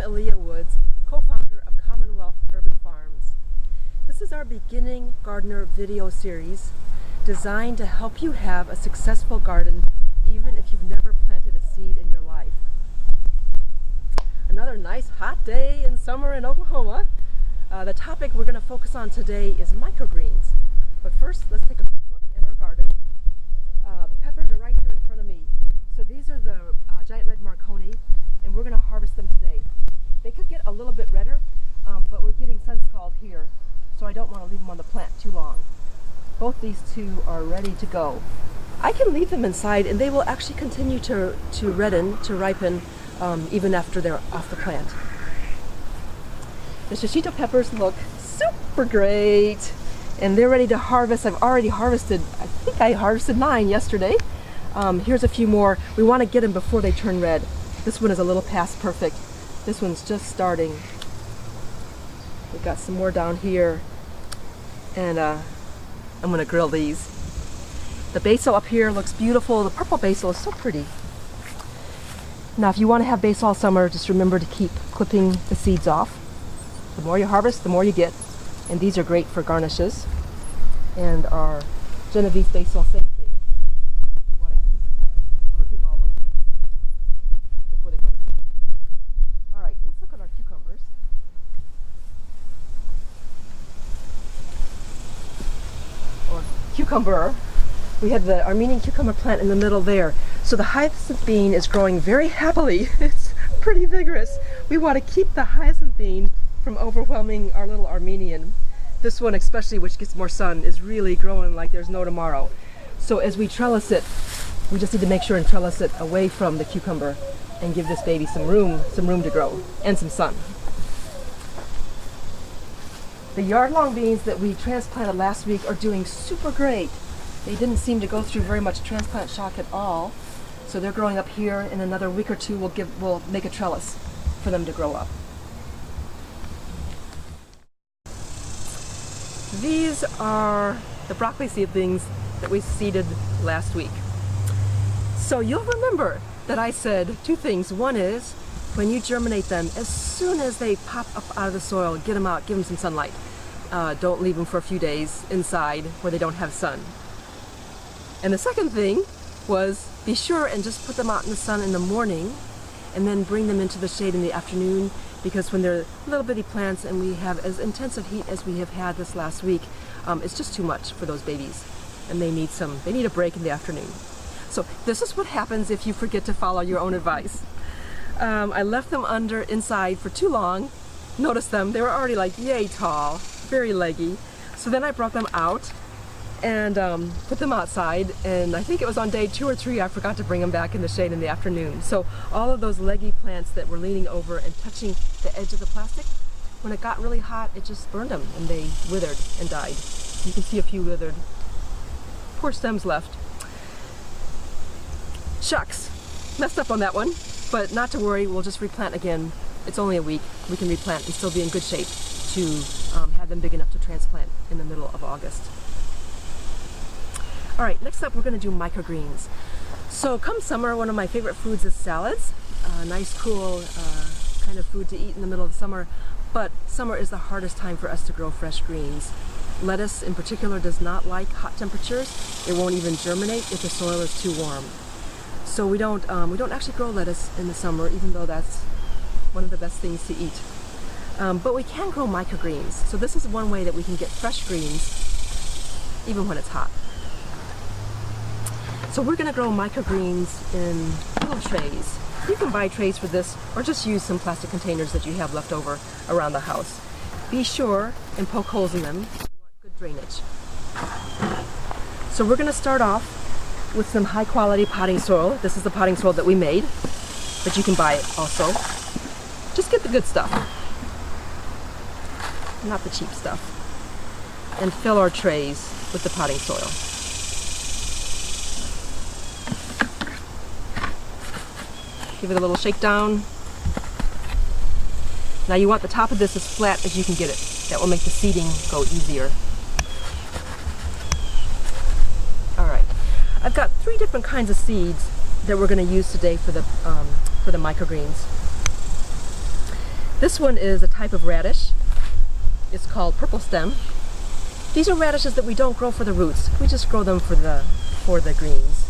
Aaliyah Woods, co-founder of Commonwealth Urban Farms. This is our Beginning Gardener video series designed to help you have a successful garden even if you've never planted a seed in your life. Another nice hot day in summer in Oklahoma. The topic we're going to focus on today is microgreens. But first, let's take a quick look at our garden. The peppers are right here in front of me. So these are the giant Red Marconi, and we're going to harvest them today. They could get a little bit redder, but we're getting sun scald here, so I don't want to leave them on the plant too long. Both these two are ready to go. I can leave them inside, and they will actually continue to ripen, even after they're off the plant. The shishito peppers look super great, and they're ready to harvest. I've already harvested, I think I harvested 9 yesterday. Here's a few more. We want to get them before they turn red. This one is a little past perfect. This one's just starting. We've got some more down here, and I'm going to grill these. The basil up here looks beautiful. The purple basil is so pretty. Now, if you want to have basil all summer, just remember to keep clipping the seeds off. The more you harvest, the more you get. And these are great for garnishes. And our Genovese basil, same thing. You want to keep clipping all those seeds before they go to seed. All right, let's look at our cucumbers. Or cucumber. We have the Armenian cucumber plant in the middle there. So the hyacinth bean is growing very happily. It's pretty vigorous. We want to keep the hyacinth bean from overwhelming our little Armenian. This one especially, which gets more sun, is really growing like there's no tomorrow. So as we trellis it, we just need to make sure and trellis it away from the cucumber and give this baby some room to grow and some sun. The yard-long beans that we transplanted last week are doing super great. They didn't seem to go through very much transplant shock at all. So they're growing up here. In another week or two, we'll make a trellis for them to grow up. These are the broccoli seedlings that we seeded last week. So you'll remember that I said 2 things. One is, when you germinate them, as soon as they pop up out of the soil, get them out, give them some sunlight. Don't leave them for a few days inside where they don't have sun. And the second thing was, be sure and just put them out in the sun in the morning and then bring them into the shade in the afternoon, because when they're little bitty plants and we have as intensive heat as we have had this last week, it's just too much for those babies, and they need a break in the afternoon. So this is what happens if you forget to follow your own advice. I left them inside for too long. Notice them, they were already like yay tall, very leggy. So then I brought them out and put them outside, and I think it was on day 2 or 3 I forgot to bring them back in the shade in the afternoon. So all of those leggy plants that were leaning over and touching the edge of the plastic, when it got really hot, it just burned them and they withered and died. You can see a few withered. Poor stems left. Shucks, messed up on that one, but not to worry, we'll just replant again. It's only a week. We can replant and still be in good shape to have them big enough to transplant in the middle of August. All right, next up we're going to do microgreens. So come summer, one of my favorite foods is salads. Nice, cool kind of food to eat in the middle of the summer. But summer is the hardest time for us to grow fresh greens. Lettuce in particular does not like hot temperatures. It won't even germinate if the soil is too warm. So we don't actually grow lettuce in the summer, even though that's one of the best things to eat. But we can grow microgreens. So this is one way that we can get fresh greens even when it's hot. So we're going to grow microgreens in little trays. You can buy trays for this, or just use some plastic containers that you have left over around the house. Be sure and poke holes in them. You want good drainage. So we're going to start off with some high quality potting soil. This is the potting soil that we made, but you can buy it also. Just get the good stuff, not the cheap stuff. And fill our trays with the potting soil. Give it a little shake down. Now you want the top of this as flat as you can get it. That will make the seeding go easier. All right, I've got 3 different kinds of seeds that we're going to use today for the microgreens. This one is a type of radish. It's called purple stem. These are radishes that we don't grow for the roots. We just grow them for the greens.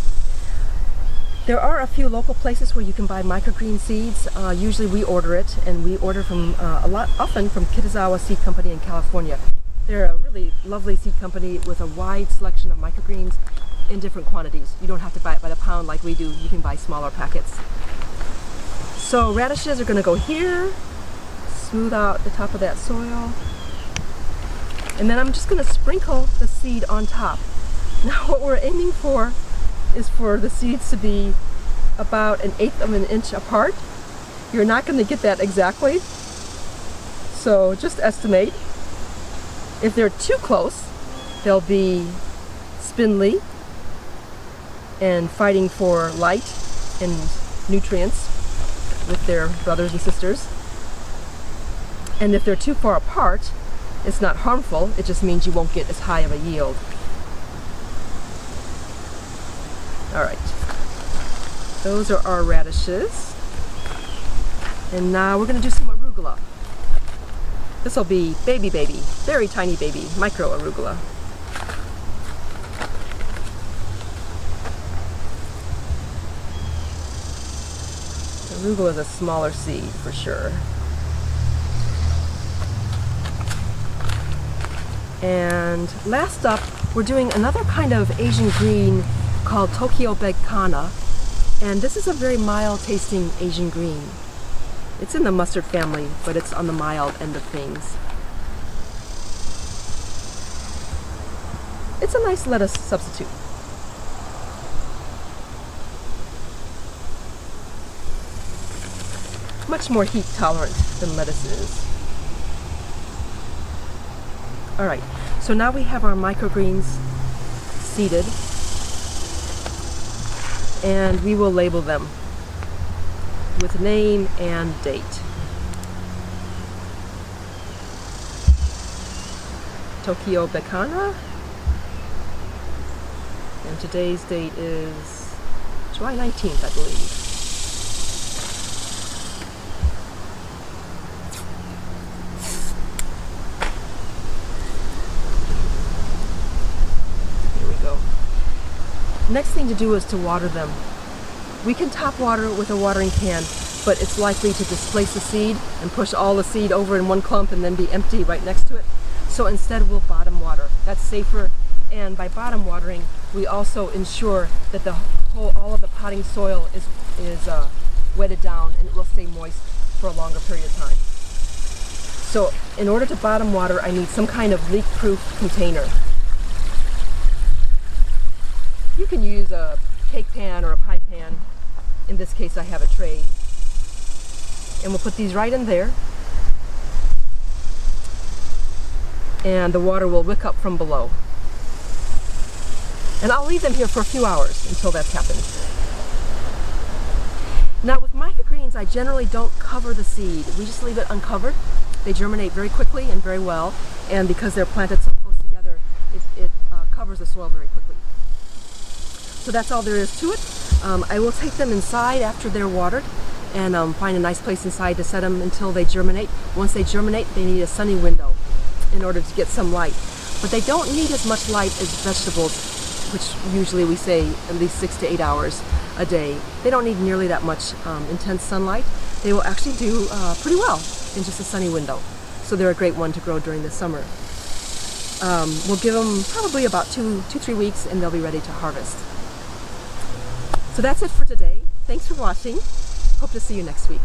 There are a few local places where you can buy microgreen seeds. Usually we order it, and we order from often from Kitazawa Seed Company in California. They're a really lovely seed company with a wide selection of microgreens in different quantities. You don't have to buy it by the pound like we do. You can buy smaller packets. So radishes are going to go here, smooth out the top of that soil, and then I'm just going to sprinkle the seed on top. Now what we're aiming for is for the seeds to be about 1/8 of an inch apart. You're not going to get that exactly, so just estimate. If they're too close, they'll be spindly and fighting for light and nutrients with their brothers and sisters. And if they're too far apart, it's not harmful, it just means you won't get as high of a yield. Alright, those are our radishes. And now we're going to do some arugula. This will be baby, very tiny baby, micro arugula. Arugula is a smaller seed for sure. And last up, we're doing another kind of Asian green called Tokyo Begkana. And this is a very mild tasting Asian green. It's in the mustard family, but it's on the mild end of things. It's a nice lettuce substitute. Much more heat tolerant than lettuce is. Alright, so now we have our microgreens seeded, and we will label them with name and date. Tokyo Begkana, and today's date is July 19th, I believe. Here we go. Next thing to do is to water them. We can top water with a watering can, but it's likely to displace the seed and push all the seed over in one clump and then be empty right next to it. So instead we'll bottom water. That's safer, and by bottom watering we also ensure that all of the potting soil is wetted down and it will stay moist for a longer period of time. So in order to bottom water, I need some kind of leak-proof container. You can use a cake pan or a pie pan. In this case I have a tray. And we'll put these right in there. And the water will wick up from below. And I'll leave them here for a few hours until that's happened. Now with microgreens, I generally don't cover the seed. We just leave it uncovered. They germinate very quickly and very well, and because they're planted so close together, it covers the soil very quickly. So that's all there is to it. I will take them inside after they're watered and find a nice place inside to set them until they germinate. Once they germinate, they need a sunny window in order to get some light. But they don't need as much light as vegetables, which usually we say at least 6 to 8 hours a day. They don't need nearly that much intense sunlight. They will actually do pretty well in just a sunny window. So they're a great one to grow during the summer. We'll give them probably about 2-3 weeks and they'll be ready to harvest. So that's it for today. Thanks for watching. Hope to see you next week.